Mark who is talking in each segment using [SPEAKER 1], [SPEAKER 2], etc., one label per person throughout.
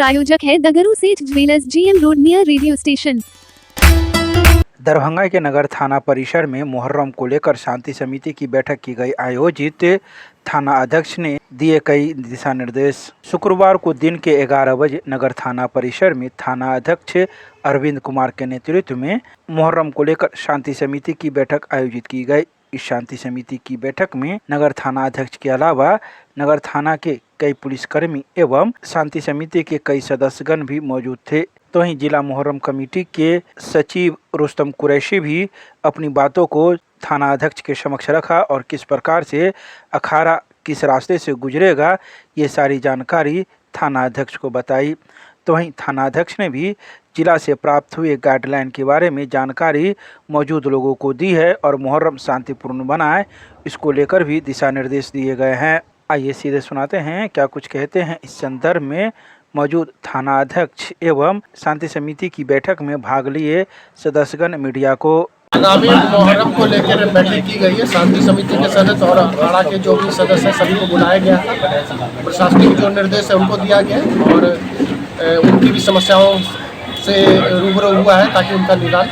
[SPEAKER 1] प्रायोजक है दगरू सेठ jewellers, GM road near radio station.
[SPEAKER 2] Darbhanga के नगर थाना परिसर में मुहर्रम को लेकर शांति समिति की बैठक की गई। आयोजित थाना अध्यक्ष ने दिए कई दिशा निर्देश। शुक्रवार को दिन के 11 बजे नगर थाना परिसर में थाना अध्यक्ष अरविंद कुमार के नेतृत्व में मुहर्रम को लेकर शांति समिति की बैठक आयोजित की गई। इस शांति समिति की बैठक में नगर थाना अध्यक्ष के अलावा नगर थाना के कई पुलिसकर्मी एवं शांति समिति के कई सदस्यगण भी मौजूद थे। तो वहीं जिला मुहर्रम कमेटी के सचिव रुस्तम कुरैशी भी अपनी बातों को थाना अध्यक्ष के समक्ष रखा और किस प्रकार से अखाड़ा किस रास्ते से गुजरेगा ये सारी जानकारी थाना अध्यक्ष को बताई। तो वहीं थाना अध्यक्ष ने भी जिला से प्राप्त हुए गाइडलाइन के बारे में जानकारी मौजूद लोगों को दी है और मुहर्रम शांतिपूर्ण बनाए इसको लेकर भी दिशा निर्देश दिए गए हैं। आइए सीधे सुनाते हैं क्या कुछ कहते हैं इस संदर्भ में मौजूद थाना अध्यक्ष एवं शांति समिति की बैठक में भाग लिए सदस्यगण मीडिया को।
[SPEAKER 3] आगामी मुहर्रम को लेकर बैठक की गई है। शांति समिति के सदस्य और अखाड़ा के जो भी सदस्य हैं सभी को बुलाया गया है। प्रशासनिक जो निर्देश है उनको दिया गया है और उनकी भी समस्याओं से रूबरू हुआ है ताकि उनका निदान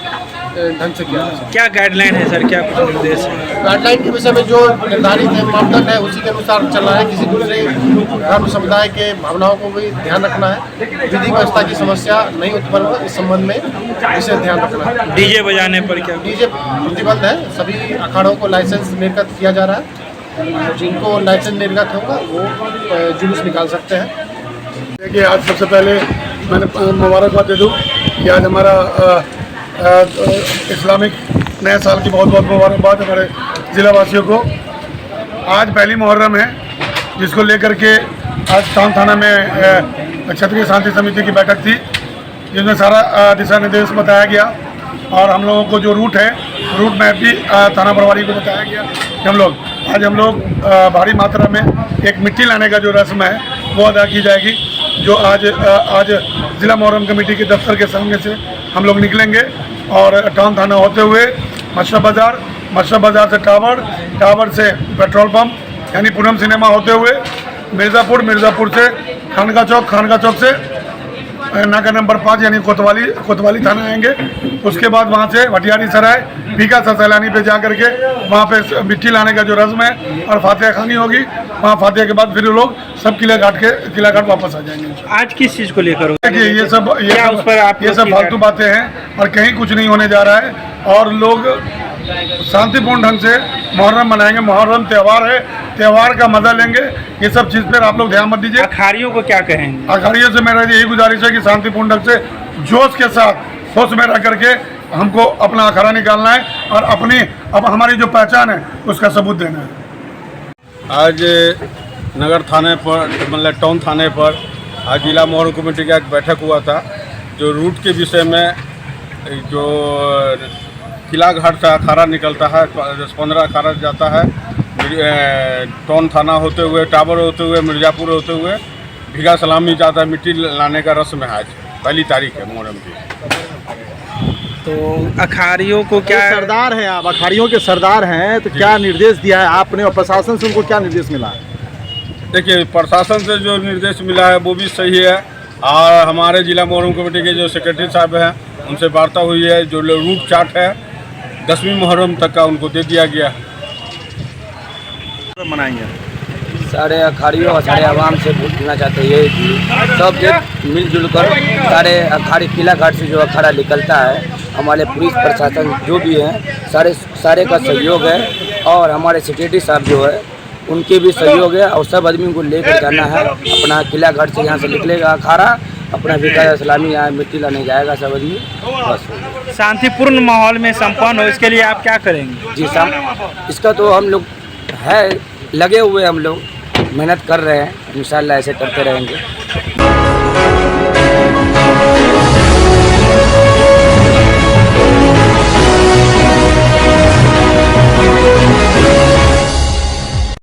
[SPEAKER 3] ढंग से किया जाए।
[SPEAKER 2] क्या गाइडलाइन है सर, क्या कुछ निर्देश है?
[SPEAKER 3] गाइडलाइन के विषय में जो निर्धारित है मापदंड है उसी के अनुसार चलना है। किसी दूसरे धर्म समुदाय के भावनाओं को भी ध्यान रखना है। विधि व्यवस्था की समस्या नहीं उत्पन्न हो इस संबंध में विशेष ध्यान रखना है।
[SPEAKER 2] डीजे बजाने पर क्या?
[SPEAKER 3] डीजे प्रतिबंध है। सभी अखाड़ों को लाइसेंस निर्गत किया जा रहा है। जिनको लाइसेंस निर्गत होगा वो जुलूस निकाल सकते हैं।
[SPEAKER 4] देखिए, आज सबसे पहले मैंने मुबारकबाद दे दूँ कि आज हमारा इस्लामिक नए साल की बहुत बहुत मुबारकबाद हमारे ज़िलावासियों को। आज पहली मुहर्रम है जिसको लेकर के आज टाउन थाना में क्षत्रिय शांति समिति की बैठक थी जिसमें सारा दिशा निर्देश बताया गया और हम लोगों को जो रूट है रूट मैप भी थाना प्रभारी को बताया गया कि हम लोग भारी मात्रा में एक मिट्टी लाने का जो रस्म है वो अदा की जाएगी जो आज ज़िला मुहर्रम कमेटी के दफ्तर के सामने से हम लोग निकलेंगे और टाउन थाना होते हुए मशरफ बाज़ार से टावर से पेट्रोल पंप यानी पूनम सिनेमा होते हुए मिर्ज़ापुर से खानका चौक से नाका नंबर 5 यानी कोतवाली थाना आएंगे। उसके बाद वहाँ से भटियारी सराय पीका सैलानी पे जा करके वहाँ पे मिट्टी लाने का जो रस्म है और फातिहा खानी होगी। वहाँ फातिहा के बाद फिर लोग सब किला घाट वापस आ जाएंगे।
[SPEAKER 2] आज किस चीज़ को लेकर?
[SPEAKER 4] देखिए, ये सब फालतू बातें हैं और कहीं कुछ नहीं होने जा रहा है और लोग शांतिपूर्ण ढंग से मुहर्रम मनाएंगे। मुहर्रम त्यौहार है, त्यौहार का मजा लेंगे। ये सब चीज़ पर आप लोग ध्यान मत दीजिए।
[SPEAKER 2] अखाड़ियों को क्या कहेंगे?
[SPEAKER 4] अखाड़ियों से मेरा यही गुजारिश है कि शांतिपूर्ण ढंग से जोश के साथ होश में रह करके हमको अपना अखाड़ा निकालना है और अब हमारी जो पहचान है उसका सबूत देना है।
[SPEAKER 5] आज नगर थाने पर मतलब टाउन थाने पर आज जिला मुहर्रम कमेटी का एक बैठक हुआ था जो रूट के विषय में जो किला घाट से अखाड़ा निकलता है 15 अखाड़ा जाता है टाउन थाना होते हुए टावर होते हुए मिर्ज़ापुर होते हुए भीगा सलामी जाता है। मिट्टी लाने का रस्म है आज पहली तारीख है मुहर्रम की।
[SPEAKER 2] तो अखाड़ियों को क्या
[SPEAKER 6] सरदार हैं आप, अखाड़ियों के सरदार हैं तो क्या निर्देश दिया है आपने और प्रशासन से उनको क्या निर्देश मिला है?
[SPEAKER 5] देखिए, प्रशासन से जो निर्देश मिला है वो भी सही है और हमारे जिला मुहर्रम कमेटी के जो सेक्रेटरी साहब हैं उनसे वार्ता हुई है। जो रूट चार्ट है 10वीं मुहर्रम तक का उनको दे दिया गया है।
[SPEAKER 2] मनाएंगे
[SPEAKER 7] सारे अखाड़ियों और सारे आवाम से पूछना चाहते हैं ये कि सब मिलजुल कर सारे अखाड़े किला घाट से जो अखाड़ा निकलता है हमारे पुलिस प्रशासन जो भी हैं सारे का सहयोग है और हमारे सेक्रेटरी साहब जो है उनके भी सहयोग है और सब आदमी को लेकर जाना है। अपना किला घाट से यहाँ से निकलेगा अखाड़ा अपना विकास सलामी यहाँ मिट्टी लाने जाएगा सब आदमी। बस
[SPEAKER 2] शांतिपूर्ण माहौल में संपन्न हो इसके लिए आप क्या करेंगे?
[SPEAKER 7] जी इसका तो हम लोग है लगे हुए, हम लोग मेहनत कर रहे हैं, इंशाल्लाह ऐसे करते रहेंगे।